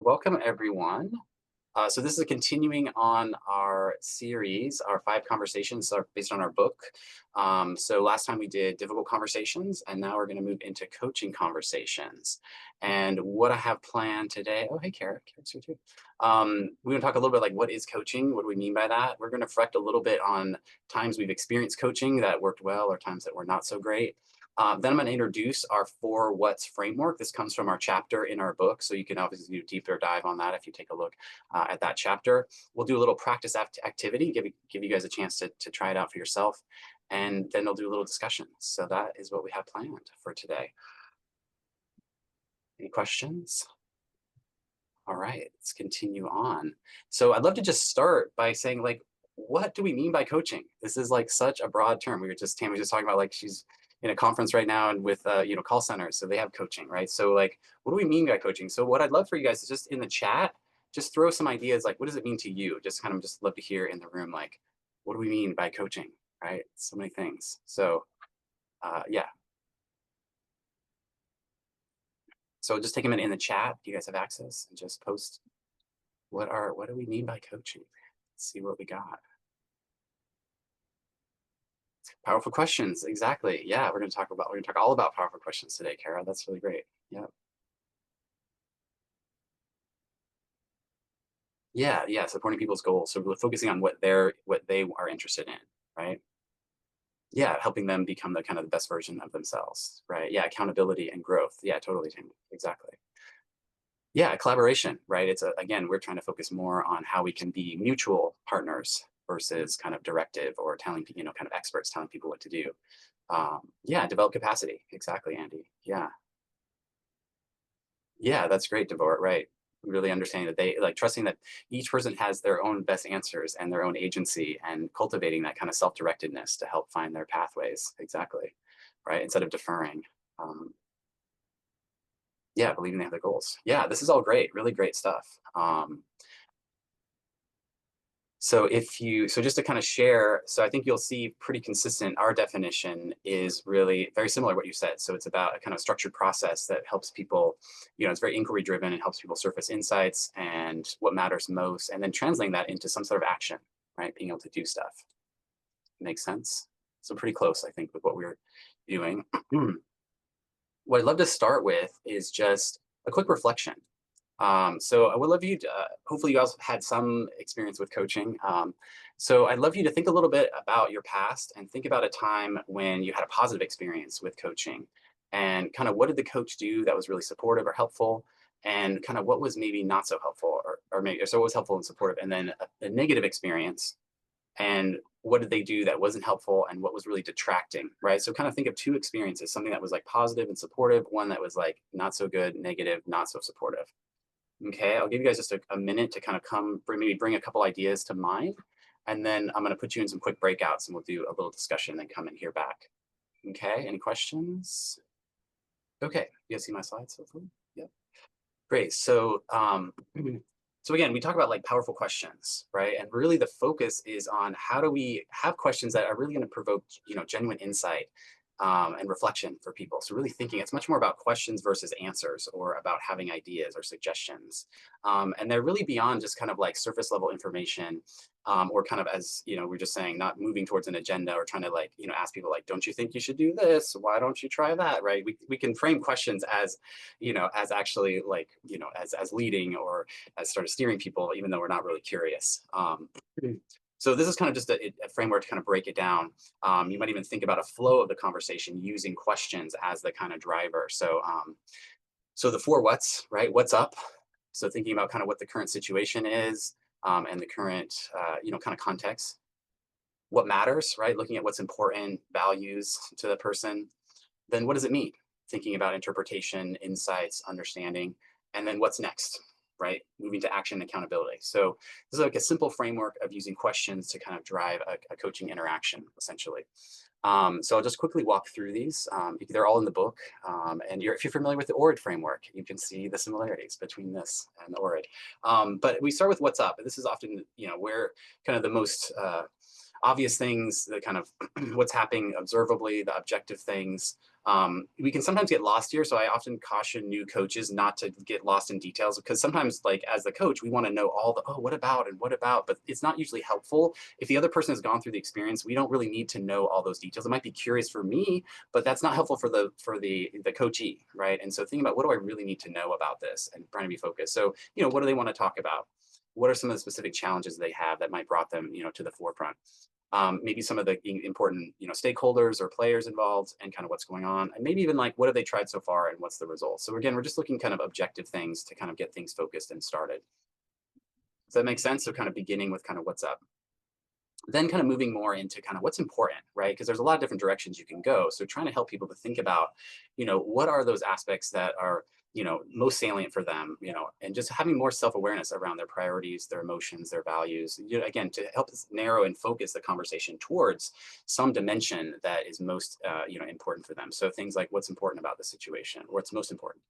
Welcome, everyone. So this is continuing on our series, our 5 conversations are based on our book. So last time we did difficult conversations, and now we're going to move into coaching conversations. And what I have planned today, oh, hey, Kara, Kara's here too. We're going to talk a little bit like what is coaching? What do we mean by that? We're going to reflect a little bit on times we've experienced coaching that worked well or times that were not so great. Then I'm going to introduce our 4 what's framework. This comes from our chapter in our book, so you can obviously do a deeper dive on that if you take a look at that chapter. We'll do a little practice activity, give you guys a chance to try it out for yourself, and then they'll do a little discussion. So that is what we have planned for today. Any questions? All right, let's continue on. So I'd love to just start by saying, like, what do we mean by coaching? This is like such a broad term. Tammy was just talking about, like, she's in a conference right now and with call centers, so they have coaching, right? So like, what do we mean by coaching? So what I'd love for you guys is just in the chat, just throw some ideas, like, what does it mean to you? Just love to hear in the room, like, what do we mean by coaching, right? So many things. So yeah. So just take a minute in the chat. Do you guys have access? And just post what do we mean by coaching? Let's see what we got. Powerful questions, exactly. Yeah, we're gonna talk all about powerful questions today, Kara. That's really great. Yeah. Yeah, supporting people's goals. So really focusing on what they are interested in, right? Yeah, helping them become the kind of the best version of themselves, right? Yeah, accountability and growth. Yeah, totally, Tammy. Exactly. Yeah, collaboration, right? Again, we're trying to focus more on how we can be mutual partners versus kind of directive or telling people, kind of experts telling people what to do. Yeah, develop capacity. Exactly, Andy. Yeah, that's great, Devor. Right. Really understanding that they like trusting that each person has their own best answers and their own agency and cultivating that kind of self-directedness to help find their pathways. Exactly. Right. Instead of deferring. Um, yeah, believing they have their goals. Yeah, this is all great. Really great stuff. So just to kind of share, so I think you'll see pretty consistent, our definition is really very similar to what you said. So it's about a kind of structured process that helps people, it's very inquiry driven and helps people surface insights and what matters most, and then translating that into some sort of action, right? Being able to do stuff. Makes sense? So pretty close, I think, with what we're doing. What I'd love to start with is just a quick reflection. So I would love you to, hopefully you also had some experience with coaching. So I'd love you to think a little bit about your past and think about a time when you had a positive experience with coaching and kind of what did the coach do that was really supportive or helpful, and kind of what was maybe not so helpful or maybe so what was helpful and supportive, and then a negative experience and what did they do that wasn't helpful and what was really detracting, right? So kind of think of 2 experiences, something that was like positive and supportive, one that was like not so good, negative, not so supportive. Okay, I'll give you guys just a minute to kind of maybe bring a couple ideas to mind, and then I'm going to put you in some quick breakouts and we'll do a little discussion and come in here back. Okay, any questions? Okay, you guys see my slides hopefully? Yep. Great. So again, we talk about like powerful questions, right? And really the focus is on how do we have questions that are really going to provoke, genuine insight and reflection for people. So really thinking, it's much more about questions versus answers or about having ideas or suggestions. And they're really beyond just kind of like surface level information, or kind of, as we're just saying, not moving towards an agenda or trying to like, ask people like, don't you think you should do this? Why don't you try that? Right. We can frame questions as, as actually like, as leading or as sort of steering people, even though we're not really curious. So this is kind of just a framework to kind of break it down. You might even think about a flow of the conversation using questions as the kind of driver. So the 4 what's, right? What's up? So thinking about kind of what the current situation is, and the current, kind of context. What matters, right? Looking at what's important, values to the person. Then what does it mean? Thinking about interpretation, insights, understanding, and then what's next, right? Moving to action and accountability. So this is like a simple framework of using questions to kind of drive a coaching interaction, essentially. So I'll just quickly walk through these. They're all in the book. And if you're familiar with the ORID framework, you can see the similarities between this and the ORID. But we start with what's up. And this is often, where kind of the most obvious things, the kind of what's happening observably, the objective things. We can sometimes get lost here. So I often caution new coaches not to get lost in details because sometimes, like as the coach, we want to know all the, oh, what about and what about, but it's not usually helpful. If the other person has gone through the experience, we don't really need to know all those details. It might be curious for me, but that's not helpful for the coachee, right? And so thinking about what do I really need to know about this and trying to be focused. So, what do they want to talk about? What are some of the specific challenges they have that might brought them, to the forefront? Maybe some of the important, stakeholders or players involved and kind of what's going on. And maybe even like, what have they tried so far and what's the result? So again, we're just looking kind of objective things to kind of get things focused and started. Does that make sense? So kind of beginning with kind of what's up, then kind of moving more into kind of what's important, right? Because there's a lot of different directions you can go. So trying to help people to think about, what are those aspects that are, most salient for them, and just having more self-awareness around their priorities, their emotions, their values, again, to help us narrow and focus the conversation towards some dimension that is most, important for them. So things like what's important about the situation, what's most important,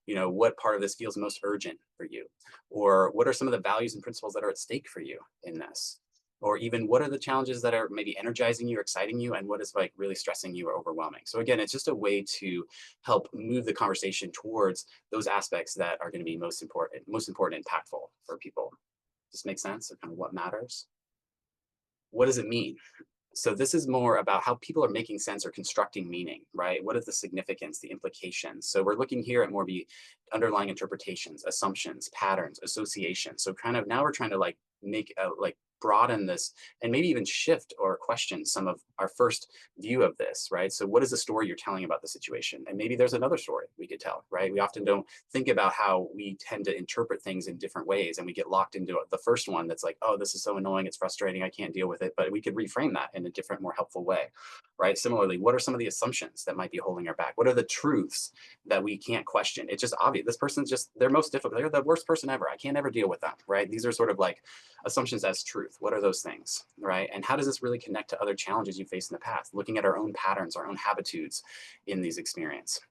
what part of this feels most urgent for you, or what are some of the values and principles that are at stake for you in this, or even what are the challenges that are maybe energizing you or exciting you, and what is like really stressing you or overwhelming. So again, it's just a way to help move the conversation towards those aspects that are going to be most important, impactful for people. Does this make sense? Or kind of what matters? What does it mean? So this is more about how people are making sense or constructing meaning, right? What is the significance, the implications? So we're looking here at more the underlying interpretations, assumptions, patterns, associations. So kind of now we're trying to like make a like broaden this and maybe even shift or question some of our first view of this, right? So what is the story you're telling about the situation? And maybe there's another story we could tell, right? We often don't think about how we tend to interpret things in different ways, and we get locked into the first one that's like, oh, this is so annoying, it's frustrating, I can't deal with it. But we could reframe that in a different, more helpful way, right? Similarly, what are some of the assumptions that might be holding our back? What are the truths that we can't question? It's just obvious. This person's just, they're most difficult. They're the worst person ever. I can't ever deal with them, right? These are sort of like assumptions as truth. What are those things, right? And how does this really connect to other challenges you face in the past? Looking at our own patterns, our own habitudes in these experiences,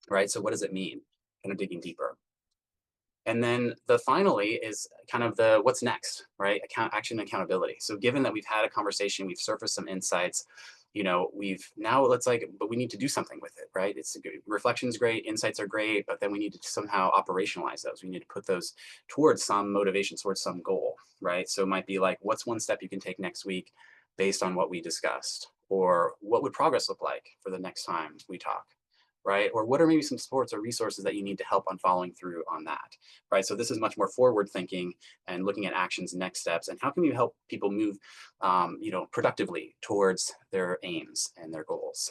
right? So what does it mean? Kind of digging deeper. And then the finally is kind of the what's next, right? Action and accountability. So given that we've had a conversation, we've surfaced some insights, we've now let's like, but we need to do something with it, right? It's good. Reflection's great, insights are great, but then we need to somehow operationalize those. We need to put those towards some motivation, towards some goal, right? So it might be like, what's one step you can take next week based on what we discussed? Or what would progress look like for the next time we talk? Right? Or what are maybe some supports or resources that you need to help on following through on that, right? So this is much more forward thinking and looking at actions, next steps, and how can you help people move, productively towards their aims and their goals.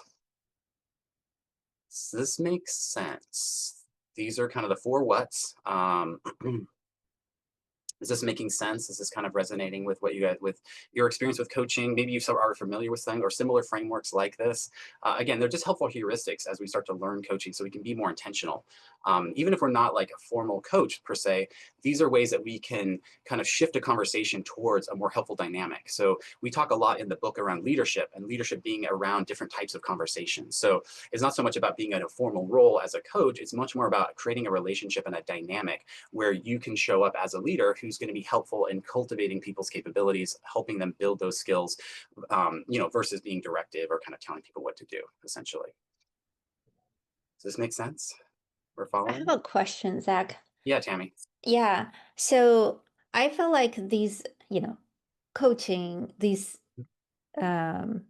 Does this make sense? These are kind of the four whats. Is this making sense? Is this kind of resonating with what you guys, with your experience with coaching? Maybe you are familiar with some or similar frameworks like this. Again, they're just helpful heuristics as we start to learn coaching so we can be more intentional. Even if we're not like a formal coach per se, these are ways that we can kind of shift a conversation towards a more helpful dynamic. So we talk a lot in the book around leadership and leadership being around different types of conversations. So it's not so much about being in a formal role as a coach, it's much more about creating a relationship and a dynamic where you can show up as a leader who's going to be helpful in cultivating people's capabilities, helping them build those skills, versus being directive or kind of telling people what to do, essentially. Does this make sense? We're I have following? a question, Zach. Yeah, Tammy. Yeah. So I feel like these, coaching, these um,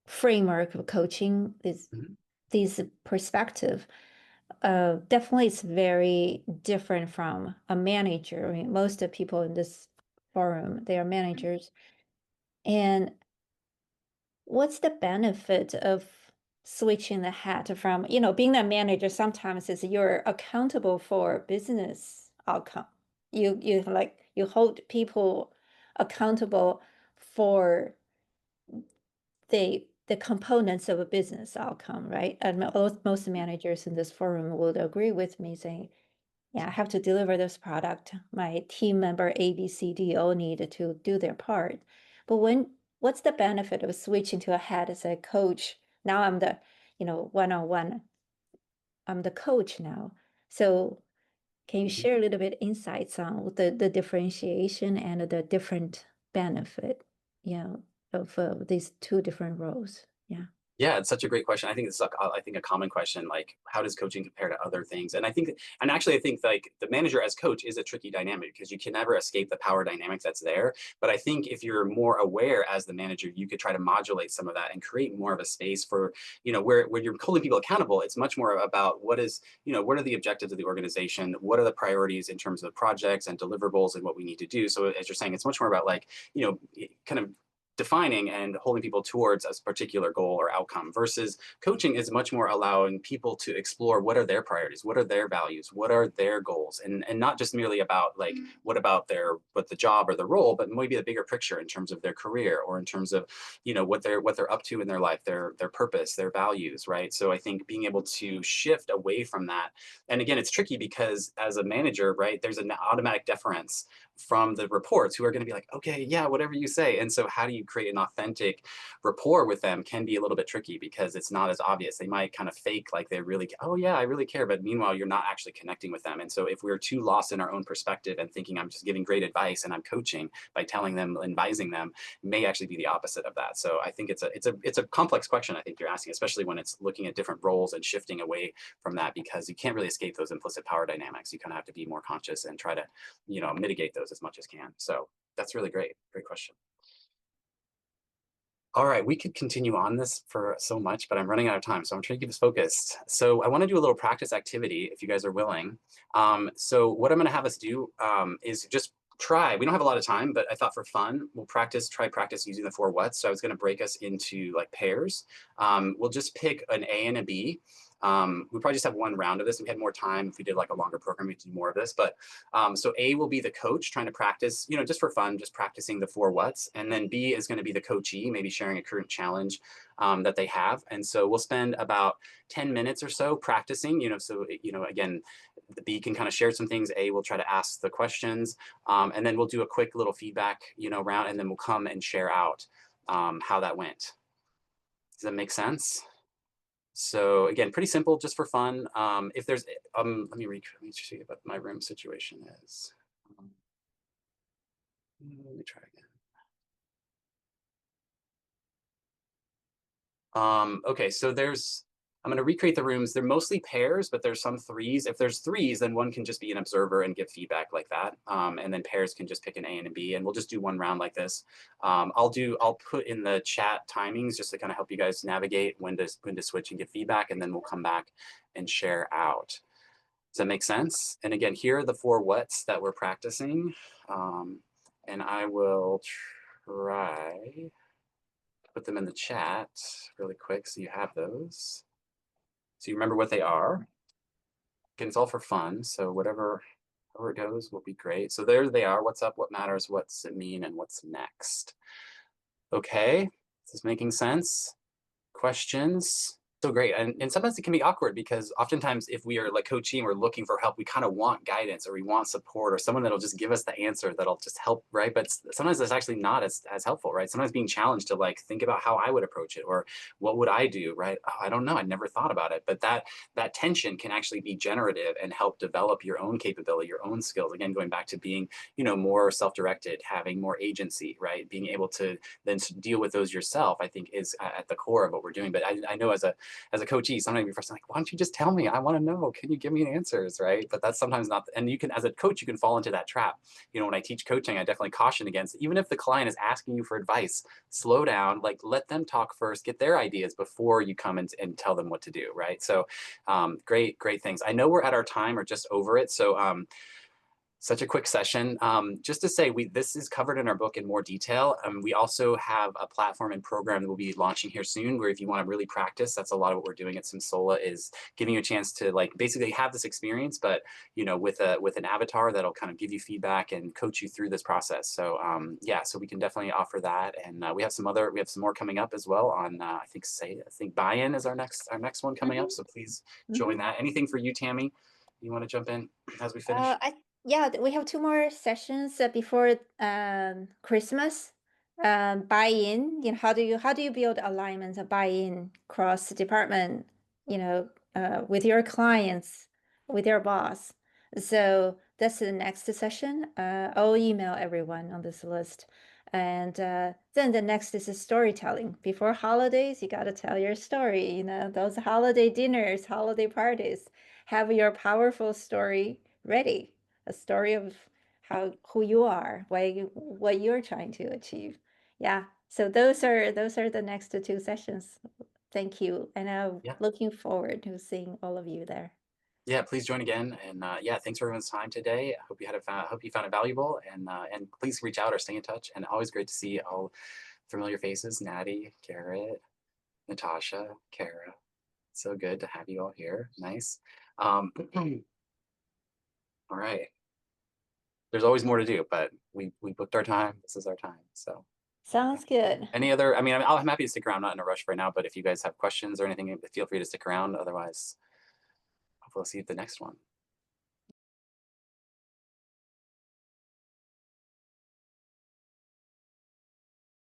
framework of coaching, Mhm. these perspective, definitely it's very different from a manager. I mean, most of people in this forum, they are managers. And what's the benefit of switching the hat from, being a manager sometimes is you're accountable for business outcome. You hold people accountable for the components of a business outcome, right? And most managers in this forum would agree with me saying, yeah, I have to deliver this product. My team member A, B, C, D all need to do their part. But what's the benefit of switching to a head as a coach? Now I'm the, one-on-one, I'm the coach now. So can you Mhm. share a little bit insights on the differentiation and the different benefit, of these two different roles? Yeah. Yeah, it's such a great question. I think it's like, I think a common question, like how does coaching compare to other things? And I think, and actually, I think like the manager as coach is a tricky dynamic because you can never escape the power dynamic that's there. But I think if you're more aware as the manager, you could try to modulate some of that and create more of a space for, where you're holding people accountable. It's much more about what is, what are the objectives of the organization? What are the priorities in terms of projects and deliverables and what we need to do? So as you're saying, it's much more about like, kind of defining and holding people towards a particular goal or outcome versus coaching is much more allowing people to explore what are their priorities, what are their values, what are their goals, and not just merely about like what about what the job or the role, but maybe the bigger picture in terms of their career or in terms of what they're up to in their life, their purpose, their values, right? So I think being able to shift away from that, and again it's tricky because as a manager, right, there's an automatic deference from the reports who are going to be like, okay, yeah, whatever you say. And so, how do you create an authentic rapport with them can be a little bit tricky because it's not as obvious. They might kind of fake like they really, oh, yeah, I really care. But meanwhile, you're not actually connecting with them. And so, if we're too lost in our own perspective and thinking I'm just giving great advice and I'm coaching by telling them, advising them, may actually be the opposite of that. So, I think it's a complex question. I think you're asking, especially when it's looking at different roles and shifting away from that because you can't really escape those implicit power dynamics. You kind of have to be more conscious and try to mitigate those as much as can. So that's really great. Great question. All right, we could continue on this for so much, but I'm running out of time, so I'm trying to keep us focused. So I want to do a little practice activity if you guys are willing. So what I'm going to have us do is just try. We don't have a lot of time, but I thought for fun, we'll try practice using the four whats. So I was going to break us into like pairs. We'll just pick an A and a B. We probably just have one round of this. If we had more time, if we did like a longer program, we'd do more of this. But so A will be the coach trying to practice, just for fun, just practicing the four whats. And then B is going to be the coachee, maybe sharing a current challenge that they have. And so we'll spend about 10 minutes or so practicing, again, the B can kind of share some things. A will try to ask the questions. And then we'll do a quick little feedback, round, and then we'll come and share out how that went. Does that make sense? So again, pretty simple, just for fun. If there's, let me see what my room situation is. Let me try again. Okay, so I'm going to recreate the rooms. They're mostly pairs, but there's some threes. If there's threes, then one can just be an observer and give feedback like that. And then pairs can just pick an A and a B, and we'll just do one round like this. I'll put in the chat timings just to kind of help you guys navigate when to switch and give feedback, and then we'll come back and share out. Does that make sense? And again, here are the four whats that we're practicing. And I will try put them in the chat really quick so you have those. So you remember what they are. Again, it's all for fun, so however it goes will be great. So there they are. What's up, what matters, what's it mean, and what's next. Okay, this is making sense. Questions? So great. And sometimes it can be awkward because oftentimes if we are like coaching or looking for help, we kind of want guidance or we want support or someone that'll just give us the answer that'll just help, right? But sometimes that's actually not as helpful, right? Sometimes being challenged to like think about how I would approach it or what would I do, right? Oh, I don't know. I never thought about it. But that tension can actually be generative and help develop your own capability, your own skills. Again, going back to being, more self-directed, having more agency, right? Being able to then deal with those yourself, I think is at the core of what we're doing. But I know as a coachee, sometimes you're like, why don't you just tell me? I want to know. Can you give me answers, right? But that's sometimes not. And you can, as a coach, you can fall into that trap. When I teach coaching, I definitely caution against, even if the client is asking you for advice, slow down, like let them talk first, get their ideas before you come and tell them what to do, right? So great things. I know we're at our time or just over it. So such a quick session. Just to say, this is covered in our book in more detail. We also have a platform and program that we'll be launching here soon, where if you want to really practice, that's a lot of what we're doing at Simsola, is giving you a chance to like basically have this experience, but with an avatar that'll kind of give you feedback and coach you through this process. So yeah, so we can definitely offer that, and we have some more coming up as well. On I think buy-in is our next one coming up. So please join that. Anything for you, Tammy? You want to jump in as we finish? We have two more sessions before Christmas. Buy-in, how do you build alignment and buy-in cross department, with your clients, with your boss. So that's the next session. I'll email everyone on this list. And then the next is storytelling. Before holidays, you got to tell your story. Those holiday dinners, holiday parties, have your powerful story ready. A story of who you are, what you're trying to achieve. Yeah. So those are the next two sessions. Thank you, and I'm Yeah. looking forward to seeing all of you there. Yeah, please join again. And yeah, thanks for everyone's time today. I hope you hope you found it valuable. And please reach out or stay in touch. And always great to see all familiar faces: Natty, Garrett, Natasha, Kara. So good to have you all here. Nice. All right. There's always more to do, but we booked our time. This is our time. So yeah. Sounds good. Any other? I mean, I'm happy to stick around. Not in a rush right now, but if you guys have questions or anything, feel free to stick around. Otherwise, hopefully, I'll see you at the next one.